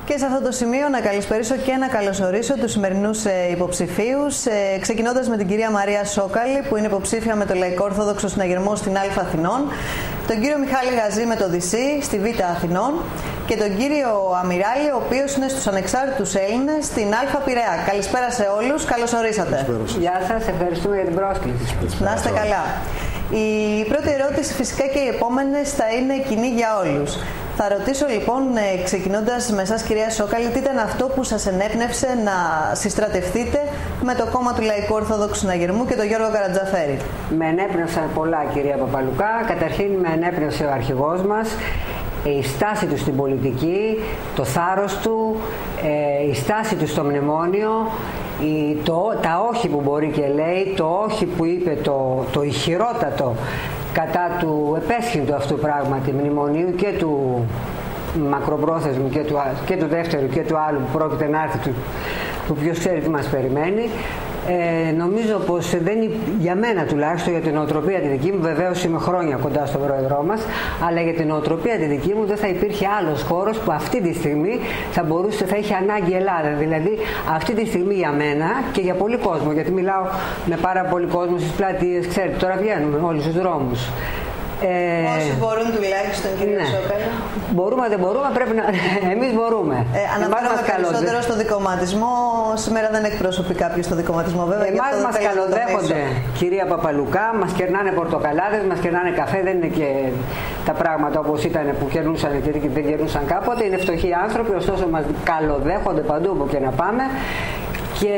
Και σε αυτό το σημείο να καλησπερίσω και να καλωσορίσω τους σημερινούς υποψηφίους, ξεκινώντας με την κυρία Μαρία Σόκαλη, που είναι υποψήφια με το Λαϊκό Ορθόδοξο Συναγερμό στην Α Αθηνών, τον κύριο Μιχάλη Γαζή με το ΔΣ στη Β Αθηνών και τον κύριο Αμυράλη, ο οποίος είναι στους Ανεξάρτητους Έλληνες στην Α Πειραιά. Καλησπέρα σε όλους, καλώς ορίσατε. Γεια σας, ευχαριστούμε για την πρόσκληση. Να είστε καλά. Η πρώτη ερώτηση φυσικά και οι επόμενες θα είναι κοινή για όλους. Θα ρωτήσω λοιπόν, ξεκινώντας με εσάς κυρία Σόκαλη, τι ήταν αυτό που σας ενέπνευσε να συστρατευτείτε με το κόμμα του Λαϊκού Ορθόδοξου Συναγερμού και τον Γιώργο Καρατζαφέρη? Με ενέπνευσαν πολλά, κυρία Παπαλουκά. Καταρχήν με ενέπνευσε ο αρχηγός μας, η στάση του στην πολιτική, το θάρρος του, η στάση του στο μνημόνιο, τα όχι που μπορεί και λέει, το όχι που είπε το ηχηρότατο κατά του επέσχυντου αυτού πράγματι μνημονίου και του μακροπρόθεσμου και του δεύτερου και του άλλου που πρόκειται να έρθει, που ποιος ξέρει τι μας περιμένει. Νομίζω πως δεν είναι, για μένα τουλάχιστον, για την νοοτροπία τη δική μου, βεβαίως είμαι χρόνια κοντά στον πρόεδρό μας, αλλά για την νοοτροπία τη δική μου δεν θα υπήρχε άλλος χώρος που αυτή τη στιγμή θα είχε ανάγκη η Ελλάδα. Δηλαδή αυτή τη στιγμή για μένα και για πολύ κόσμο, γιατί μιλάω με πάρα πολύ κόσμο στις πλατείες, ξέρετε, τώρα βγαίνουμε όλοι στους δρόμους. Όσοι μπορούν τουλάχιστον, κύριε Σόκαλη. Μπορούμε, δεν μπορούμε, πρέπει να. Εμείς μπορούμε. Αναφέρομαι περισσότερο στο δικομματισμό. Σήμερα δεν εκπροσωπεί κάποιος στο δικομματισμό, βέβαια. Εμάς μας καλοδέχονται, κυρία Παπαλουκά, μας κερνάνε πορτοκαλάδες, μας κερνάνε καφέ. Δεν είναι και τα πράγματα όπως ήταν που κερνούσαν και δεν κερνούσαν κάποτε. Είναι φτωχοί άνθρωποι, ωστόσο μας καλοδέχονται παντού όπου και να πάμε. Και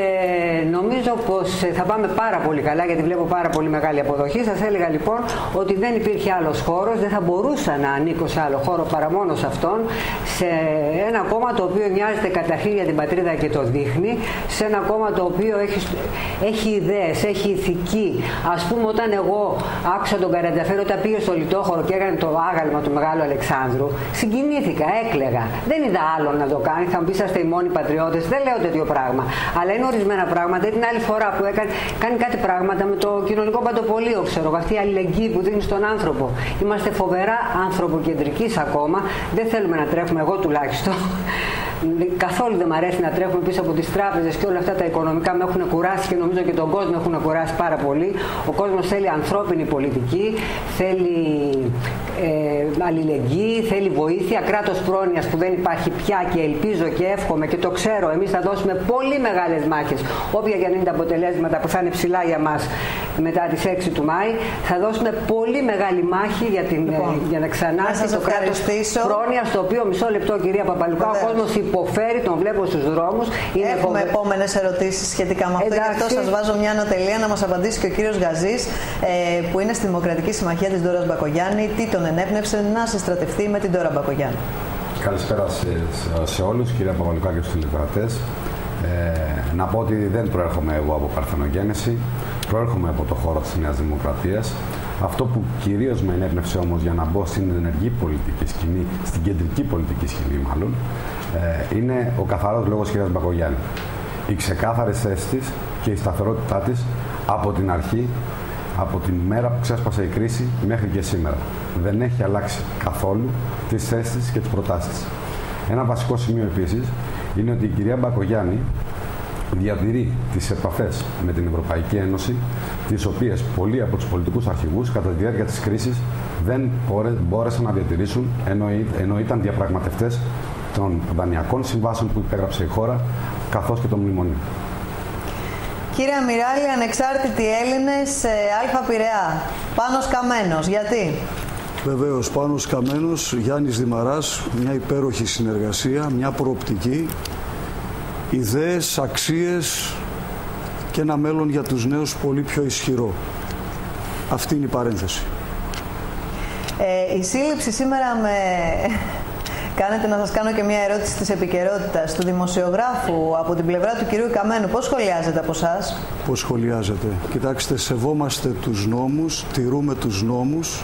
νομίζω πως θα πάμε πάρα πολύ καλά, γιατί βλέπω πάρα πολύ μεγάλη αποδοχή. Σας έλεγα λοιπόν ότι δεν υπήρχε άλλος χώρος, δεν θα μπορούσα να ανήκω σε άλλο χώρο παρά μόνο σε αυτόν, σε ένα κόμμα το οποίο νοιάζεται καταρχήν για την πατρίδα και το δείχνει, σε ένα κόμμα το οποίο έχει ιδέες, έχει ηθική. Ας πούμε, όταν εγώ άκουσα τον Καρατζαφέρη όταν πήγε στο Λιτόχωρο και έκανε το άγαλμα του Μεγάλου Αλεξάνδρου, συγκινήθηκα, έκλαιγα. Δεν είδα άλλον να το κάνει. Θα μου πει, είσαστε οι μόνοι πατριώτες. Δεν λέω τέτοιο πράγμα. Αλλά είναι ορισμένα πράγματα. Την άλλη φορά που κάνει κάτι πράγματα με το κοινωνικό παντοπολείο, ξέρω, αυτή η αλληλεγγύη που δίνει στον άνθρωπο. Είμαστε φοβερά ανθρωποκεντρικοί ακόμα. Δεν θέλουμε να τρέχουμε, εγώ τουλάχιστον. Καθόλου δεν μου αρέσει να τρέχουμε πίσω από τις τράπεζες και όλα αυτά τα οικονομικά με έχουν κουράσει και νομίζω και τον κόσμο έχουν κουράσει πάρα πολύ. Ο κόσμος θέλει ανθρώπινη πολιτική, θέλει αλληλεγγύη, θέλει βοήθεια, κράτος πρόνοιας που δεν υπάρχει πια και ελπίζω και εύχομαι και το ξέρω. Εμείς θα δώσουμε πολύ μεγάλες μάχες, όποια και αν είναι τα αποτελέσματα που θα είναι ψηλά για μας μετά τις 6 του Μάη. Θα δώσουμε πολύ μεγάλη μάχη για να ξανάρθει το κράτος πρόνοιας, το οποίο, μισό λεπτό κυρία Παπαλουκά, ο κόσμος υποφέρει, τον βλέπω στους δρόμους. Έχουμε επόμενες ερωτήσεις σχετικά με αυτό. Γι' αυτό σας βάζω μια ανωτελεία να μας απαντήσει και ο κύριος Γαζής, που είναι στη Δημοκρατική Συμμαχία της Ντόρας Μπακογιάννη. Τι τον ενέπνευσε να συστρατευτεί με την Ντόρα Μπακογιάννη? Καλησπέρα σε όλους, κυρία Παπαλουκά και στους τηλεθεατές. Να πω ότι δεν προέρχομαι εγώ από παρθενογέννηση, προέρχομαι από το χώρο της Νέας Δημοκρατίας. Αυτό που κυρίως με ενέπνευσε όμως για να μπω στην ενεργή πολιτική σκηνή, στην κεντρική πολιτική σκηνή μάλλον, είναι ο καθαρός λόγος κυρίας Μπακογιάννη. Οι ξεκάθαρες θέσεις της και η σταθερότητά της από την αρχή, από την μέρα που ξέσπασε η κρίση μέχρι και σήμερα. Δεν έχει αλλάξει καθόλου τις θέσεις της και τις προτάσεις της. Ένα βασικό σημείο επίσης είναι ότι η κυρία Μπακογιάννη διατηρεί τις επαφές με την Ευρωπαϊκή Ένωση, τις οποίες πολλοί από τους πολιτικούς αρχηγούς κατά τη διάρκεια της κρίσης δεν μπόρεσαν να διατηρήσουν, ενώ ήταν διαπραγματευτές των δανειακών συμβάσεων που υπέγραψε η χώρα, καθώς και των μνημονίων. Κύριε Αμυράλη, ανεξάρτητοι Έλληνες, Α Πειραιά, Πάνος Καμένος, γιατί? Βεβαίως, Πάνος Καμένος, Γιάννης Δημαράς, μια υπέροχη συνεργασία, μια προοπτική, ιδέες, αξίες και ένα μέλλον για τους νέους πολύ πιο ισχυρό. Αυτή είναι η παρένθεση. Η σύλληψη σήμερα κάνετε να σας κάνω και μια ερώτηση της επικαιρότητας του δημοσιογράφου από την πλευρά του κυρίου Καμένου. Πώς σχολιάζεται από εσάς? Πώς σχολιάζεται? Κοιτάξτε, σεβόμαστε τους νόμους, τηρούμε τους νόμους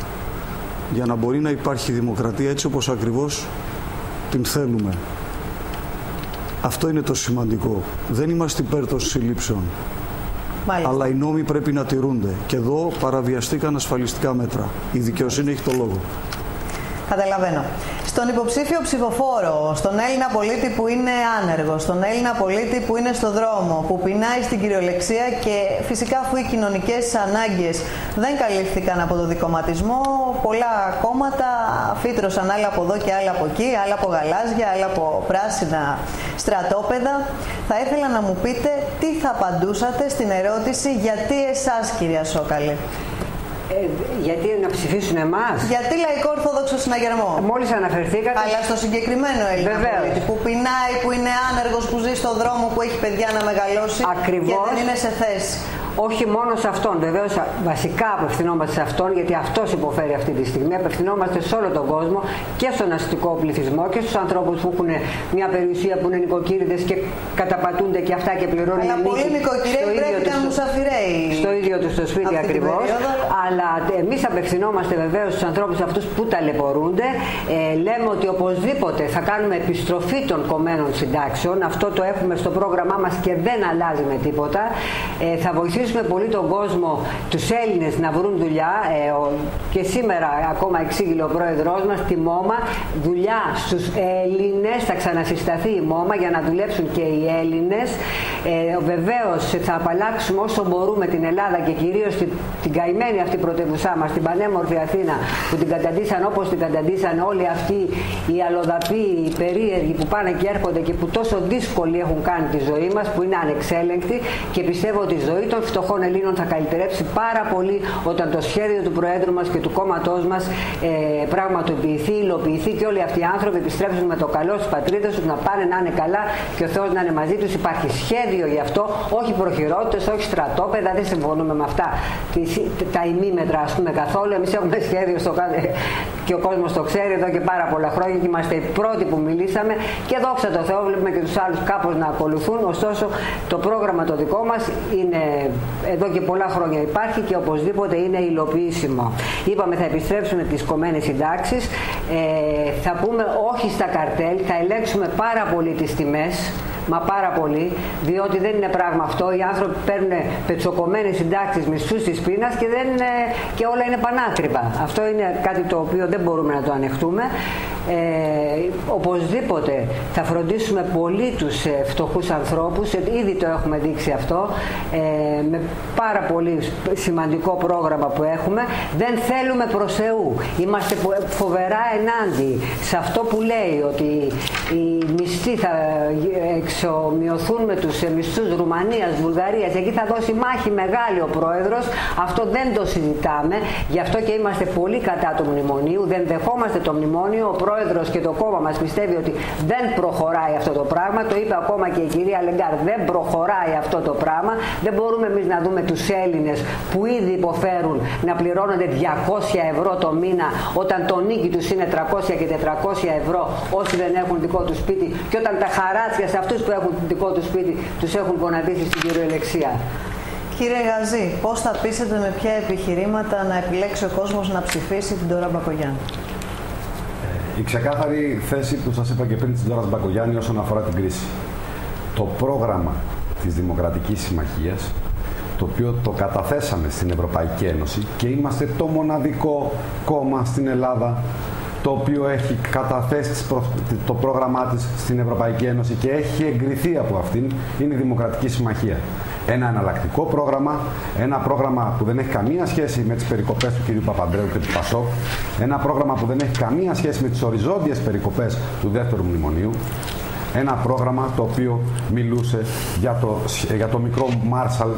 για να μπορεί να υπάρχει δημοκρατία έτσι όπως ακριβώς την θέλουμε. Αυτό είναι το σημαντικό. Δεν είμαστε υπέρ των συλλήψεων. Μάλιστα. Αλλά οι νόμοι πρέπει να τηρούνται. Και εδώ παραβιαστήκαν ασφαλιστικά μέτρα. Η δικαιοσύνη έχει το λόγο. Καταλαβαίνω. Στον υποψήφιο ψηφοφόρο, στον Έλληνα πολίτη που είναι άνεργος, στον Έλληνα πολίτη που είναι στο δρόμο, που πεινάει στην κυριολεξία και φυσικά αφού οι κοινωνικές ανάγκες δεν καλύφθηκαν από το δικομματισμό, πολλά κόμματα φύτρωσαν άλλα από εδώ και άλλα από εκεί, άλλα από γαλάζια, άλλα από πράσινα στρατόπεδα. Θα ήθελα να μου πείτε τι θα απαντούσατε στην ερώτηση γιατί εσάς, κυρία Σόκαλη. Γιατί να ψηφίσουν εμάς? Γιατί Λαϊκό Ορθόδοξο Συναγερμό? Μόλις αναφερθήκατε. Αλλά στο συγκεκριμένο Έλληνα πολίτη που πεινάει, που είναι άνεργος, που ζει στον δρόμο, που έχει παιδιά να μεγαλώσει. Ακριβώς. Και δεν είναι σε θέση. Όχι μόνο σε αυτόν, βεβαίως βασικά απευθυνόμαστε σε αυτόν, γιατί αυτός υποφέρει αυτή τη στιγμή. Απευθυνόμαστε σε όλο τον κόσμο και στον αστικό πληθυσμό και στους ανθρώπους που έχουν μια περιουσία, που είναι νοικοκύριδες και καταπατούνται και αυτά και πληρώνουν. Αλλά πολλοί νοικοκυρέοι βρέθηκαν μουσαφιρέοι. Στο ίδιο τους το σπίτι ακριβώς. Αλλά εμείς απευθυνόμαστε βεβαίως στους ανθρώπους αυτούς που ταλαιπωρούνται. Λέμε ότι οπωσδήποτε θα κάνουμε επιστροφή των κομμένων συντάξεων. Αυτό το έχουμε στο πρόγραμμά μας και δεν αλλάζει με τίποτα. Θα βοηθήσουμε πολύ τον κόσμο, τους Έλληνες να βρουν δουλειά και σήμερα ακόμα εξήγηλε ο πρόεδρός μας τη ΜΟΜΑ, δουλειά στους Έλληνες, θα ξανασυσταθεί η ΜΟΜΑ για να δουλέψουν και οι Έλληνες. Βεβαίως θα απαλλάξουμε όσο μπορούμε την Ελλάδα και κυρίως την καημένη αυτή πρωτεύουσά μας, την πανέμορφη Αθήνα που την καταντήσαν όπως την καταντήσαν όλοι αυτοί οι αλλοδαποί, οι περίεργοι που πάνε και έρχονται και που τόσο δύσκολοι έχουν κάνει τη ζωή μας, που είναι ανεξέλεγκτη, και πιστεύω ότι η ζωή των φτωχών Ελλήνων θα καλυτερέψει πάρα πολύ όταν το σχέδιο του Προέδρου μας και του κόμματός μας πραγματοποιηθεί, υλοποιηθεί και όλοι αυτοί οι άνθρωποι επιστρέψουν με το καλό στις πατρίδες τους, να πάνε να είναι καλά και ο Θεός να είναι μαζί τους. Υπάρχει σχέδιο γι' αυτό, όχι προχειρότητες, όχι στρατόπεδα, δεν συμφωνούμε με αυτά τα ημίμετρα, ας πούμε, καθόλου. Εμείς έχουμε σχέδιο και ο κόσμος το ξέρει εδώ και πάρα πολλά χρόνια και είμαστε οι πρώτοι που μιλήσαμε και δόξα τω Θεώ βλέπουμε και τους άλλους κάπως να ακολουθούν. Ωστόσο το πρόγραμμα το δικό μας είναι εδώ και πολλά χρόνια υπάρχει και οπωσδήποτε είναι υλοποιήσιμο. Είπαμε θα επιστρέψουμε τις κομμένες συντάξεις, θα πούμε όχι στα καρτέλ, θα ελέγξουμε πάρα πολύ τις τιμές, μα πάρα πολύ, διότι δεν είναι πράγμα αυτό. Οι άνθρωποι παίρνουν πετσοκομμένες συντάξεις, μισθούς της πείνας και όλα είναι πανάκριβα. Αυτό είναι κάτι το οποίο δεν μπορούμε να το ανεχτούμε. Οπωσδήποτε θα φροντίσουμε πολύ τους φτωχούς ανθρώπους, ήδη το έχουμε δείξει αυτό, με πάρα πολύ σημαντικό πρόγραμμα που έχουμε. Δεν θέλουμε προς Θεού. Είμαστε φοβερά ενάντια σε αυτό που λέει ότι οι μισθοί θα εξομοιωθούν με τους μισθούς Ρουμανίας, Βουλγαρίας. Εκεί θα δώσει μάχη μεγάλη ο Πρόεδρος. Αυτό δεν το συζητάμε. Γι' αυτό και είμαστε πολύ κατά του μνημονίου. Δεν δεχόμαστε το μνημόνιο. Ο Πρόεδρος και το κόμμα μας πιστεύει ότι δεν προχωράει αυτό το πράγμα. Το είπε ακόμα και η κυρία Λεγκάρ. Δεν προχωράει αυτό το πράγμα. Δεν μπορούμε εμείς να δούμε τους Έλληνες που ήδη υποφέρουν να πληρώνονται 200 ευρώ το μήνα όταν το νίκη τους είναι 300 και 400 ευρώ όσοι δεν έχουν δικό τους σπίτι και όταν τα χαράτσια σε αυτούς που έχουν δικό τους σπίτι τους έχουν γονατίσει στην κυριολεξία. Κύριε Γαζή, πώς θα πείσετε, με ποια επιχειρήματα να επιλέξει ο κόσμος να ψηφίσει την Ντόρα Μπακογιάννη? Η ξεκάθαρη θέση που σας είπα και πριν της Ντόρας Μπακογιάννη όσον αφορά την κρίση. Το πρόγραμμα της Δημοκρατικής Συμμαχίας, το οποίο το καταθέσαμε στην Ευρωπαϊκή Ένωση και είμαστε το μοναδικό κόμμα στην Ελλάδα το οποίο έχει καταθέσει το πρόγραμμά της στην Ευρωπαϊκή Ένωση και έχει εγκριθεί από αυτήν, είναι η Δημοκρατική Συμμαχία. Ένα εναλλακτικό πρόγραμμα, ένα πρόγραμμα που δεν έχει καμία σχέση με τις περικοπές του κ. Παπανδρέου και του ΠΑΣΟΚ, ένα πρόγραμμα που δεν έχει καμία σχέση με τις οριζόντιες περικοπές του δεύτερου μνημονίου, ένα πρόγραμμα το οποίο μιλούσε για το μικρό Μάρσαλ,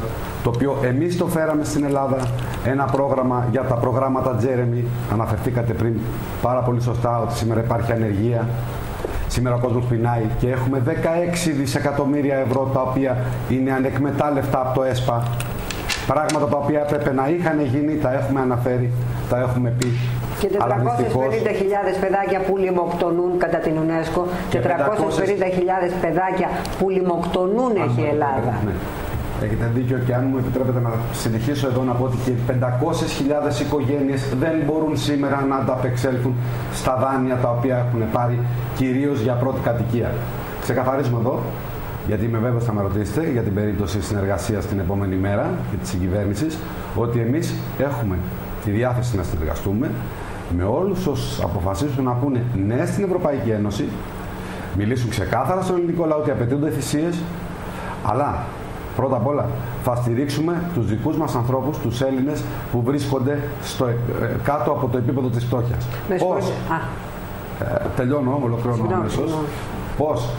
το οποίο εμείς το φέραμε στην Ελλάδα, ένα πρόγραμμα για τα προγράμματα Τζέρεμι, αναφερθήκατε πριν πάρα πολύ σωστά ότι σήμερα υπάρχει ανεργία, σήμερα ο κόσμος πεινάει και έχουμε 16 δισεκατομμύρια ευρώ τα οποία είναι ανεκμετάλλευτα από το ΕΣΠΑ, πράγματα τα οποία έπρεπε να είχαν γίνει, τα έχουμε αναφέρει, τα έχουμε πει. Και 450.000 παιδάκια που λιμοκτονούν κατά την UNESCO, 450.000 παιδάκια που λιμοκτονούν έχει η Ελλάδα. Ναι. Έχετε δίκιο και αν μου επιτρέπετε να συνεχίσω εδώ να πω ότι και 500.000 οικογένειες δεν μπορούν σήμερα να ανταπεξέλθουν στα δάνεια τα οποία έχουν πάρει κυρίως για πρώτη κατοικία. Ξεκαθαρίζουμε εδώ, γιατί είμαι βέβαιος θα με ρωτήσετε για την περίπτωση συνεργασίας την επόμενη μέρα και της συγκυβέρνησης, ότι εμείς έχουμε τη διάθεση να συνεργαστούμε. με όλους όσους αποφασίσουν να πούνε ναι στην Ευρωπαϊκή Ένωση, μιλήσουν ξεκάθαρα στον ελληνικό λαό ότι απαιτούνται θυσίες, αλλά πρώτα απ' όλα θα στηρίξουμε τους δικούς μας ανθρώπους, τους Έλληνες που βρίσκονται κάτω από το επίπεδο της φτώχειας. Πώς? Τελειώνω, ολοκληρώνω αμέσως. Πώς?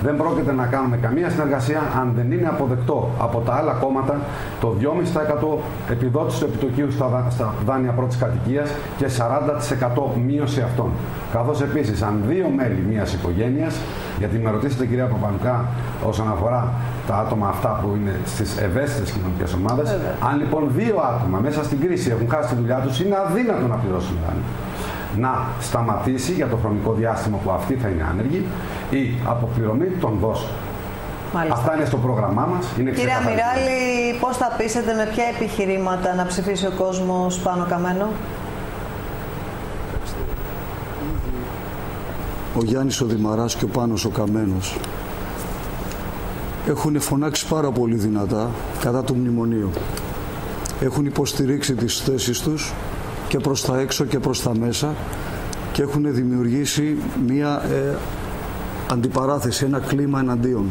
Δεν πρόκειται να κάνουμε καμία συνεργασία αν δεν είναι αποδεκτό από τα άλλα κόμματα το 2,5% επιδότηση του επιτοκίου στα δάνεια πρώτης κατοικίας και 40% μείωση αυτών. Καθώς επίσης, αν δύο μέλη μιας οικογένειας, γιατί με ρωτήσετε κυρία Παπαλουκά όσον αφορά τα άτομα αυτά που είναι στις ευαίσθητες κοινωνικές ομάδες, αν λοιπόν δύο άτομα μέσα στην κρίση έχουν χάσει τη δουλειά τους, είναι αδύνατο να πληρώσουν δάνεια. Να σταματήσει για το χρονικό διάστημα που αυτοί θα είναι άνεργοι η αποπληρωμή των δόσεων. Μάλιστα. Αυτά είναι στο πρόγραμμά μας. Κύριε Αμυράλη, πώς θα πείσετε, με ποια επιχειρήματα να ψηφίσει ο κόσμος Πάνο Καμένο? Ο Γιάννης ο Δημαράς και ο Πάνος ο Καμένος έχουν φωνάξει πάρα πολύ δυνατά κατά του μνημονίου. Έχουν υποστηρίξει τις θέσεις τους και προς τα έξω και προς τα μέσα και έχουν δημιουργήσει μία αντιπαράθεση, ένα κλίμα εναντίον.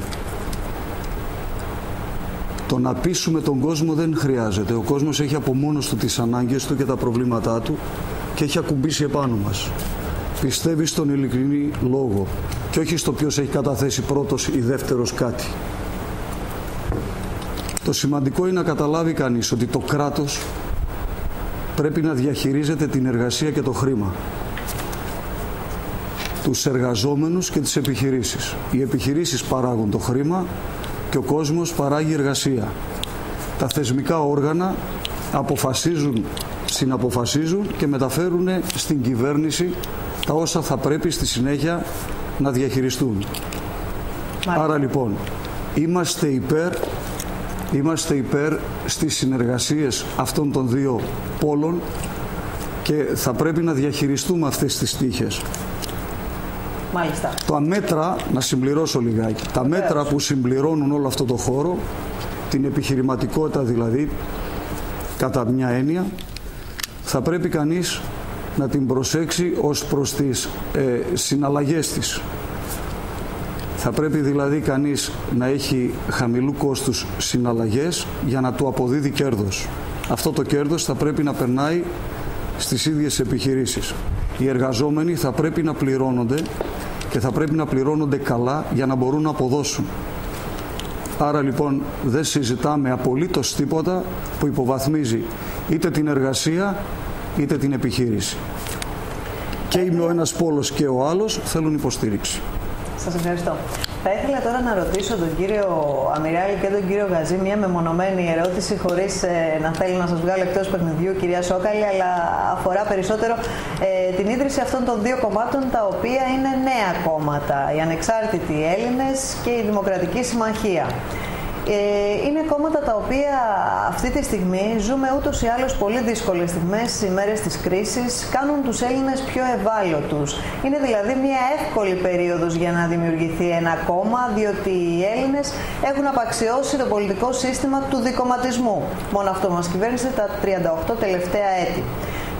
Το να πείσουμε τον κόσμο δεν χρειάζεται. Ο κόσμος έχει από μόνος του τις ανάγκες του και τα προβλήματά του και έχει ακουμπήσει επάνω μας. Πιστεύει στον ειλικρινή λόγο και όχι στο ποιος έχει καταθέσει πρώτος ή δεύτερος κάτι. Το σημαντικό είναι να καταλάβει κανείς ότι το κράτος πρέπει να διαχειρίζεται την εργασία και το χρήμα, τους εργαζόμενους και τις επιχειρήσεις. Οι επιχειρήσεις παράγουν το χρήμα και ο κόσμος παράγει εργασία. Τα θεσμικά όργανα συναποφασίζουν και μεταφέρουν στην κυβέρνηση τα όσα θα πρέπει στη συνέχεια να διαχειριστούν. Άρα λοιπόν, είμαστε υπέρ στις συνεργασίες αυτών των δύο πόλων και θα πρέπει να διαχειριστούμε αυτές τις τύχες. Μάλιστα. Τα μέτρα, να συμπληρώσω λιγάκι, τα μέτρα που συμπληρώνουν όλο αυτό το χώρο, την επιχειρηματικότητα δηλαδή, κατά μια έννοια, θα πρέπει κανείς να την προσέξει ως προς τις συναλλαγές της. Θα πρέπει δηλαδή κανείς να έχει χαμηλού κόστους συναλλαγές για να του αποδίδει κέρδος. Αυτό το κέρδος θα πρέπει να περνάει στις ίδιες επιχειρήσεις. Οι εργαζόμενοι θα πρέπει να πληρώνονται και θα πρέπει να πληρώνονται καλά για να μπορούν να αποδώσουν. Άρα λοιπόν δεν συζητάμε απολύτως τίποτα που υποβαθμίζει είτε την εργασία είτε την επιχείρηση. Και είμαι ο ένας πόλος και ο άλλος θέλουν υποστήριξη. Σας ευχαριστώ. Θα ήθελα τώρα να ρωτήσω τον κύριο Αμυράλη και τον κύριο Γαζή μια μεμονωμένη ερώτηση, χωρίς να θέλω να σας βγάλω εκτός παιχνιδιού, κυρία Σόκαλη, αλλά αφορά περισσότερο την ίδρυση αυτών των δύο κομμάτων, τα οποία είναι νέα κόμματα, οι Ανεξάρτητοι Έλληνες και η Δημοκρατική Συμμαχία. Είναι κόμματα τα οποία αυτή τη στιγμή ζούμε ούτως ή άλλως πολύ δύσκολες στιγμές, οι μέρες της κρίσης, κάνουν τους Έλληνες πιο ευάλωτους. Είναι δηλαδή μια εύκολη περίοδος για να δημιουργηθεί ένα κόμμα, διότι οι Έλληνες έχουν απαξιώσει το πολιτικό σύστημα του δικομματισμού. Μόνο αυτό μας κυβέρνησε τα 38 τελευταία έτη.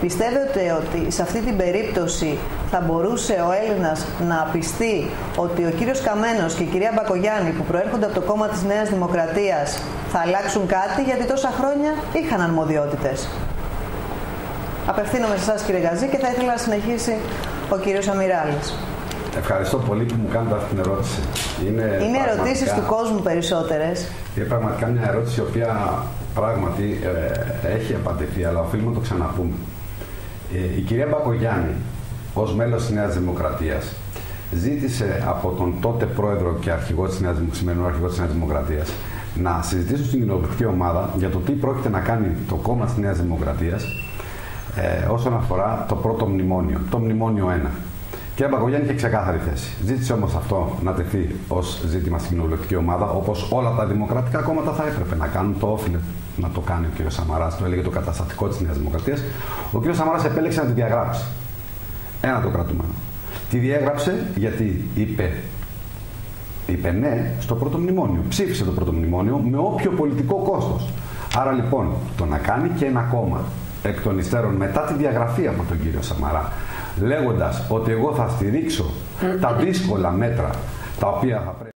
Πιστεύετε ότι σε αυτή την περίπτωση θα μπορούσε ο Έλληνας να πιστεί ότι ο κύριος Καμένος και η κυρία Μπακογιάννη, που προέρχονται από το κόμμα της Νέας Δημοκρατίας, θα αλλάξουν κάτι, γιατί τόσα χρόνια είχαν αρμοδιότητες? Απευθύνομαι σε εσάς, κύριε Γαζή, και θα ήθελα να συνεχίσει ο κύριος Αμυράλης. Ευχαριστώ πολύ που μου κάνετε αυτή την ερώτηση. Είναι ερωτήσεις του κόσμου περισσότερες. Είναι πραγματικά μια ερώτηση η οποία πράγματι έχει απαντηθεί, αλλά οφείλουμε να το ξαναπούμε. Η κυρία Μπακογιάννη, ως μέλος της Νέας Δημοκρατίας, ζήτησε από τον τότε πρόεδρο και σημερινό αρχηγό της Νέας Δημοκρατίας να συζητήσουν στην κοινοβουλευτική ομάδα για το τι πρόκειται να κάνει το κόμμα της Νέας Δημοκρατίας όσον αφορά το πρώτο μνημόνιο, το μνημόνιο 1. Η κυρία Μπακογιάννη είχε ξεκάθαρη θέση. Ζήτησε όμως αυτό να τεθεί ως ζήτημα στην κοινοβουλευτική ομάδα, όπως όλα τα δημοκρατικά κόμματα θα έπρεπε να κάνουν. Το όφιλε να το κάνει ο κ. Σαμαράς, το έλεγε το καταστατικό της Νέας Δημοκρατίας. Ο κ. Σαμαράς επέλεξε να τη διαγράψει. Ένα το κρατούμενο. Τη διέγραψε γιατί είπε ναι στο πρώτο μνημόνιο. Ψήφισε το πρώτο μνημόνιο με όποιο πολιτικό κόστος. Άρα λοιπόν το να κάνει και ένα κόμμα εκ των υστέρων μετά τη διαγραφή από τον κύριο Σαμαρά, λέγοντας ότι εγώ θα στηρίξω τα δύσκολα μέτρα τα οποία θα πρέπει